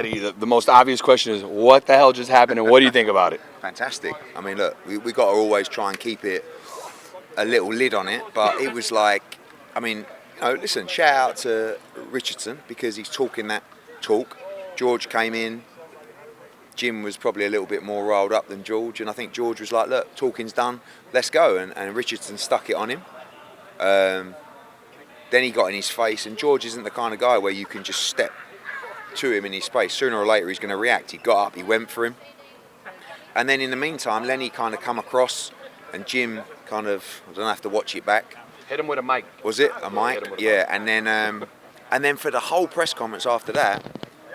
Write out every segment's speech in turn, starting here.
Eddie, the most obvious question is, what the hell just happened, and what do you think about it? Fantastic. I mean, look, we got to always try and keep it a little lid on it, but it was like, I mean, listen, shout out to Richardson because he's talking that talk. George came in. Jim was probably a little bit more riled up than George, and I think George was like, look, talking's done, let's go, and Richardson stuck it on him. Then he got in his face, and George isn't the kind of guy where you can just step to him in his face. Sooner or later he's going to react. He got up, he went for him, and then in the meantime Lenny kind of come across, and Jim kind of, I don't have to watch it back. Hit him with a mic. Was it a mic? Yeah, and then for the whole press conference after that,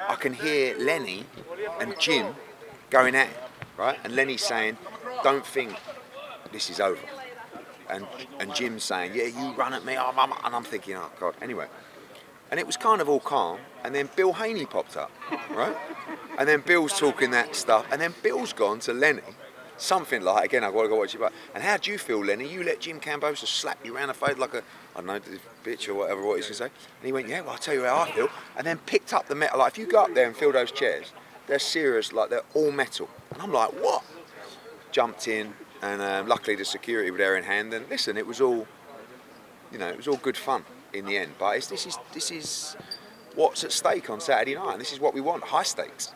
I can hear Lenny and Jim going at it, right? And Lenny's saying, "Don't think this is over," and Jim's saying, "Yeah, you run at me," and I'm thinking, oh God. Anyway, and it was kind of all calm, and then Bill Haney popped up, right? And then Bill's talking that stuff, and then Bill's gone to Lenny. Something like, again, I've got to go watch it back. And how do you feel, Lenny? You let Jim Kambosos slap you around the face like a, I don't know, bitch or whatever, what he's going to say. And he went, yeah, well, I'll tell you how I feel. And then picked up the metal. Like, if you go up there and feel those chairs, they're serious, like they're all metal. And I'm like, what? Jumped in, and luckily the security were there in hand. And listen, it was all, it was all good fun in the end. But this is what's at stake on Saturday night. And this is what we want, high stakes.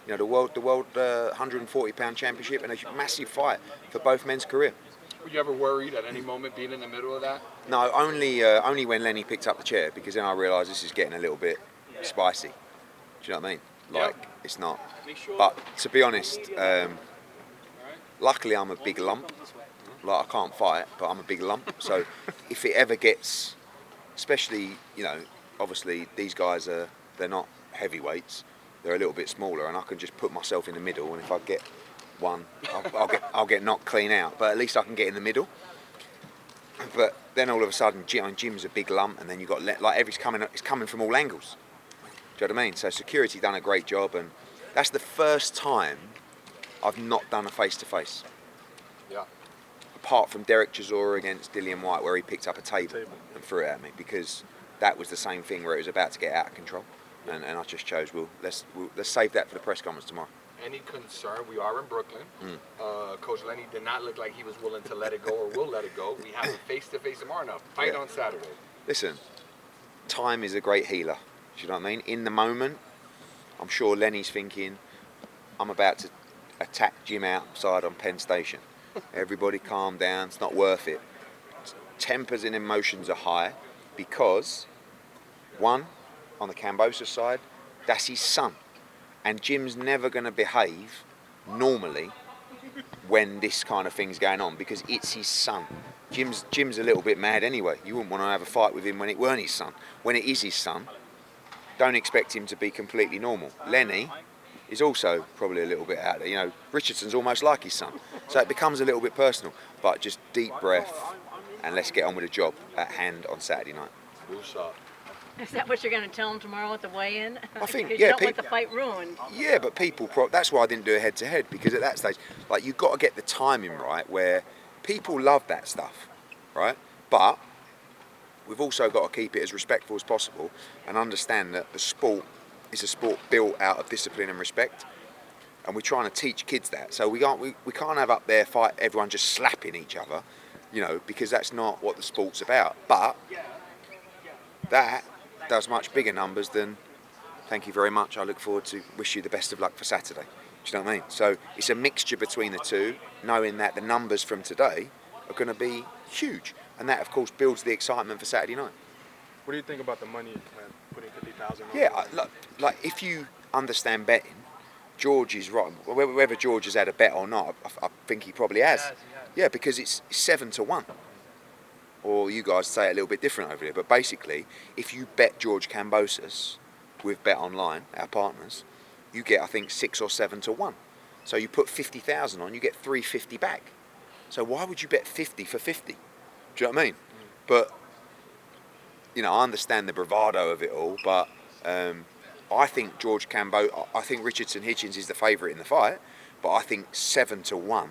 The world 140-pound championship, and a massive fight for both men's career. Were you ever worried at any moment being in the middle of that? No, only when Lenny picked up the chair, because then I realised this is getting a little bit spicy. Do you know what I mean? Like, it's not. But to be honest, luckily I'm a big lump. Like, I can't fight, but I'm a big lump. So if it ever gets, especially, obviously these guys they're not heavyweights. They're a little bit smaller, and I can just put myself in the middle, and if I get one, I'll get knocked clean out. But at least I can get in the middle. But then all of a sudden, Jim's a big lump, and then you've got it's coming from all angles. Do you know what I mean? So security done a great job, and that's the first time I've not done a face-to-face. Yeah. Apart from Derek Chisora against Dillian White, where he picked up a table and threw it at me, because that was the same thing where it was about to get out of control. And I just chose, let's save that for the press conference tomorrow. Any concern? We are in Brooklyn. Coach Lenny did not look like he was willing to let it go or will let it go. We have a face-to-face tomorrow now. Fight on Saturday. Listen, time is a great healer. Do you know what I mean? In the moment, I'm sure Lenny's thinking, I'm about to attack Jim outside on Penn Station. Everybody calm down. It's not worth it. Tempers and emotions are high because, one, on the Kambosos side, that's his son. And Jim's never going to behave normally when this kind of thing's going on, because it's his son. Jim's a little bit mad anyway. You wouldn't want to have a fight with him when it weren't his son. When it is his son, don't expect him to be completely normal. Lenny is also probably a little bit out there. Richardson's almost like his son. So it becomes a little bit personal. But just deep breath, and let's get on with the job at hand on Saturday night. Is that what you're going to tell them tomorrow at the weigh-in? I think, because you don't want the fight ruined. Yeah, but that's why I didn't do a head-to-head, because at that stage, like, you've got to get the timing right, where people love that stuff, right? But we've also got to keep it as respectful as possible and understand that the sport is a sport built out of discipline and respect, and we're trying to teach kids that. So we can't have up there fight everyone just slapping each other, because that's not what the sport's about. But that does much bigger numbers than thank you very much, I look forward to, wish you the best of luck for Saturday. Do you know what I mean? So it's a mixture between the two, knowing that the numbers from today are going to be huge, and that of course builds the excitement for Saturday night. What do you think about the money, putting 50,000 on? Yeah, like if you understand betting, George is right. Whether George has had a bet or not, I think he probably has. Yeah, because it's 7-1. Or you guys say it a little bit different over here, but basically, if you bet George Kambosos with Bet Online, our partners, you get, I think, 6 or 7-1. So you put 50,000 on, you get 350 back. So why would you bet 50 for 50? Do you know what I mean? But I understand the bravado of it all, but I think I think Richardson Hitchins is the favourite in the fight, but I think 7-1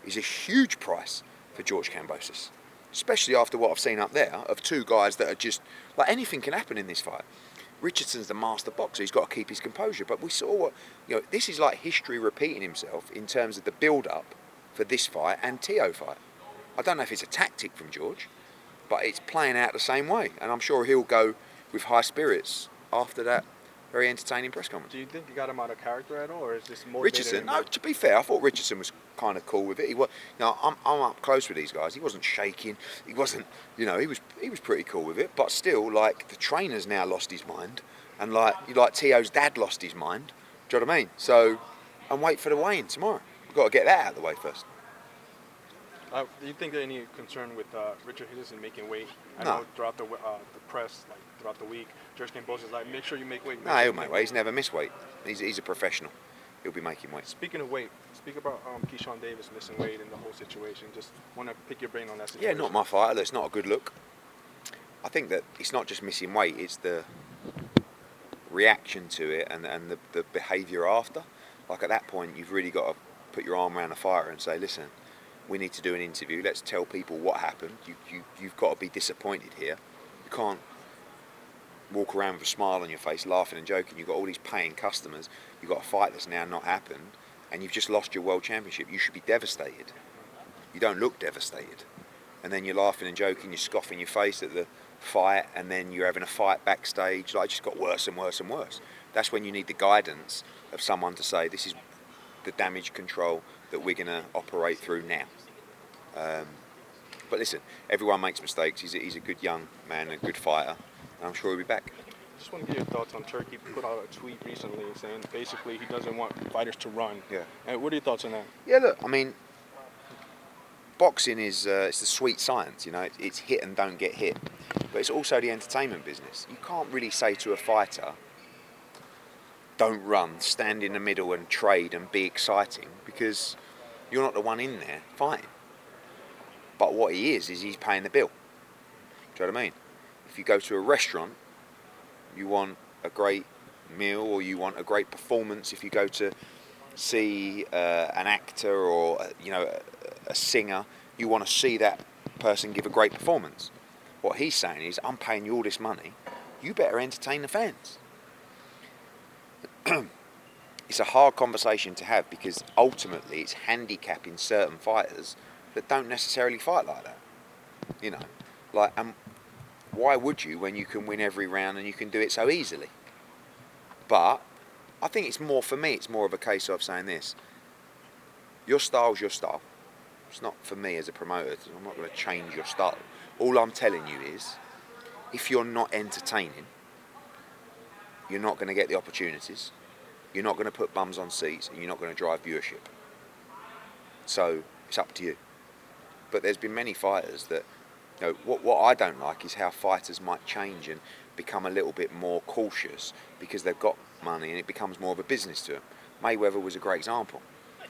is a huge price for George Kambosos. Especially after what I've seen up there of two guys that are just, like, anything can happen in this fight. Richardson's the master boxer. He's got to keep his composure. But we saw what, this is like history repeating himself in terms of the build-up for this fight and Teo fight. I don't know if it's a tactic from George, but it's playing out the same way. And I'm sure he'll go with high spirits after that very entertaining press conference. Do you think you got him out of character at all, or is this motivated? Richardson, no, to be fair, I thought Richardson was kind of cool with it. He was, I'm up close with these guys. He wasn't shaking. He wasn't, he was pretty cool with it. But still, like, the trainer's now lost his mind, and like Teo's dad lost his mind. Do you know what I mean? So, and wait for the weigh-in tomorrow. We've got to get that out of the way first. Do you think there any concern with Richard Hitchins making weight? I No. know throughout the press, like throughout the week, George Kambosos is like, make sure you make weight. No, he'll make weight. He's never missed weight. He's a professional. He'll be making weight. Speaking of weight, speak about Keyshawn Davis missing weight and the whole situation. Just want to pick your brain on that situation. Yeah, not my fighter. That's not a good look. I think that it's not just missing weight, it's the reaction to it and the behaviour after. Like, at that point, you've really got to put your arm around a fighter and say, listen, we need to do an interview. Let's tell people what happened. You've got to be disappointed here. You can't walk around with a smile on your face, laughing and joking. You've got all these paying customers. You've got a fight that's now not happened, and you've just lost your world championship. You should be devastated. You don't look devastated. And then you're laughing and joking, you're scoffing your face at the fight, and then you're having a fight backstage. Like, it just got worse and worse and worse. That's when you need the guidance of someone to say, this is the damage control that we're going to operate through now. But listen, everyone makes mistakes. He's a good young man, a good fighter, and I'm sure he'll be back. Just want to get your thoughts on Turkey. Put out a tweet recently saying basically he doesn't want fighters to run. Yeah. And what are your thoughts on that? Yeah, look, I mean, boxing is it's the sweet science, it's hit and don't get hit. But it's also the entertainment business. You can't really say to a fighter, don't run, stand in the middle and trade and be exciting, because you're not the one in there fighting. But what he is he's paying the bill. Do you know what I mean? If you go to a restaurant, you want a great meal or you want a great performance. If you go to see an actor or a singer, you want to see that person give a great performance. What he's saying is, I'm paying you all this money, you better entertain the fans. It's a hard conversation to have, because ultimately it's handicapping certain fighters that don't necessarily fight like that. And why would you when you can win every round and you can do it so easily? But I think it's more, for me, it's more of a case of saying this: your style's your style. It's not for me as a promoter. I'm not going to change your style. All I'm telling you is, if you're not entertaining, you're not going to get the opportunities. You're not going to put bums on seats, and you're not going to drive viewership. So it's up to you. But there's been many fighters that, what I don't like is how fighters might change and become a little bit more cautious because they've got money and it becomes more of a business to them. Mayweather was a great example.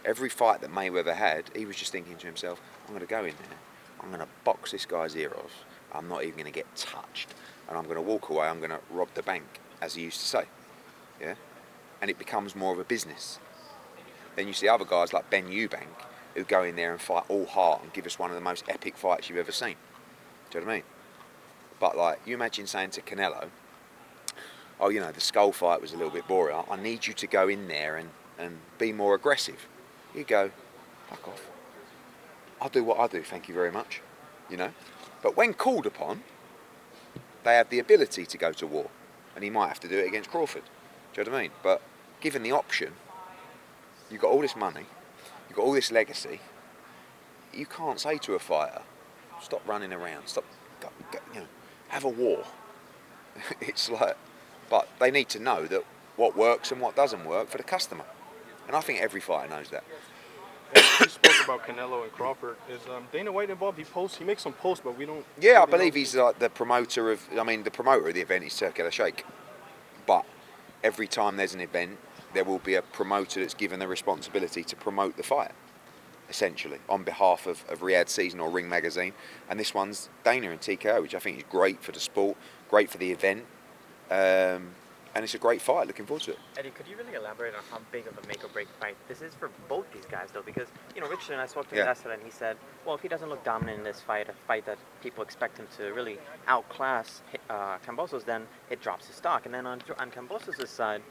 Every fight that Mayweather had, he was just thinking to himself, I'm going to go in there, I'm going to box this guy's ear off, I'm not even going to get touched, and I'm going to walk away, I'm going to rob the bank, as he used to say. Yeah? And it becomes more of a business. Then you see other guys like Ben Eubank who go in there and fight all heart and give us one of the most epic fights you've ever seen. Do you know what I mean? But like, you imagine saying to Canelo, oh, the skull fight was a little bit boring, I need you to go in there and be more aggressive. You go, fuck off. I'll do what I do, thank you very much. But when called upon, they have the ability to go to war, and he might have to do it against Crawford. Do you know what I mean? But given the option, you've got all this money, you've got all this legacy, you can't say to a fighter, stop running around, stop, go, have a war. It's like, but they need to know that what works and what doesn't work for the customer. And I think every fighter knows that. You spoke about Canelo and Crawford. Is Dana White involved? He makes some posts, but we don't. Yeah, I believe he's like the promoter of. The promoter of the event is Turki Al-Sheikh. But every time there's an event, there will be a promoter that's given the responsibility to promote the fight, essentially, on behalf of Riyadh Season or Ring Magazine. And this one's Dana and TKO, which I think is great for the sport, great for the event. And and it's a great fight. Looking forward to it. Eddie, could you really elaborate on how big of a make or break fight this is for both these guys, though? Because, you know, Richardson, I spoke to him yesterday, and he said, well, if he doesn't look dominant in this fight, a fight that people expect him to really outclass Kambosos, then it drops his stock. And then on Kambosos' side,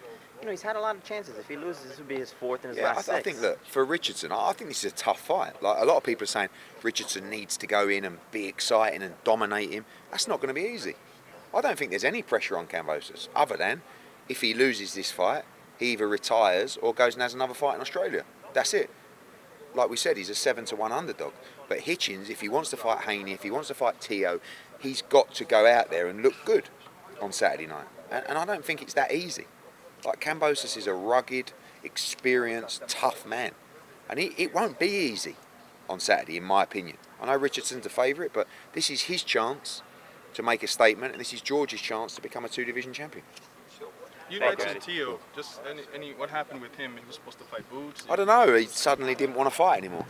you know, he's had a lot of chances. If he loses, this would be his fourth in his last six. I think, look, for Richardson, I think this is a tough fight. Like, a lot of people are saying Richardson needs to go in and be exciting and dominate him. That's not going to be easy. I don't think there's any pressure on Kambosos, other than if he loses this fight, he either retires or goes and has another fight in Australia. That's it. Like we said, he's a 7-1 underdog. But Hitchins, if he wants to fight Haney, if he wants to fight Teo, he's got to go out there and look good on Saturday night. And I don't think it's that easy. Like, Kambosos is a rugged, experienced, tough man. And it won't be easy on Saturday, in my opinion. I know Richardson's a favourite, but this is his chance to make a statement, and this is George's chance to become a 2-division champion. You mentioned Teo. Just what happened with him? He was supposed to fight Boots. I don't know. He suddenly didn't want to fight anymore.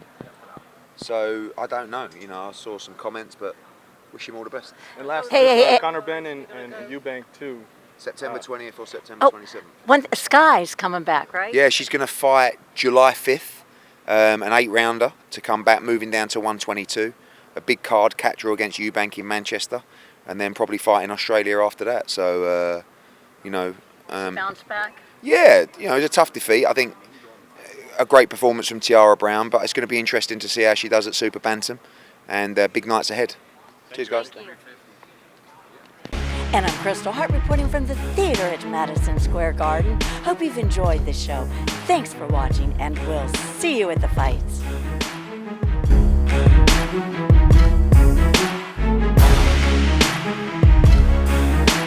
So I don't know. You know, I saw some comments, but wish him all the best. And last, Conor Benn and Eubank too. September 20th or September 27th. When Sky's coming back, right? Yeah, she's going to fight July 5th, an 8-rounder to come back, moving down to 122. A big card, catch-draw against Eubank in Manchester, and then probably fight in Australia after that. So, you know. Bounce back? Yeah, you know, it was a tough defeat. I think a great performance from Tiara Brown, but it's going to be interesting to see how she does at Super Bantam, and big nights ahead. Cheers, guys. Thank you. And I'm Kristal, Hart reporting from the theater at Madison Square Garden. Hope you've enjoyed the show. Thanks for watching, and we'll see you at the fights.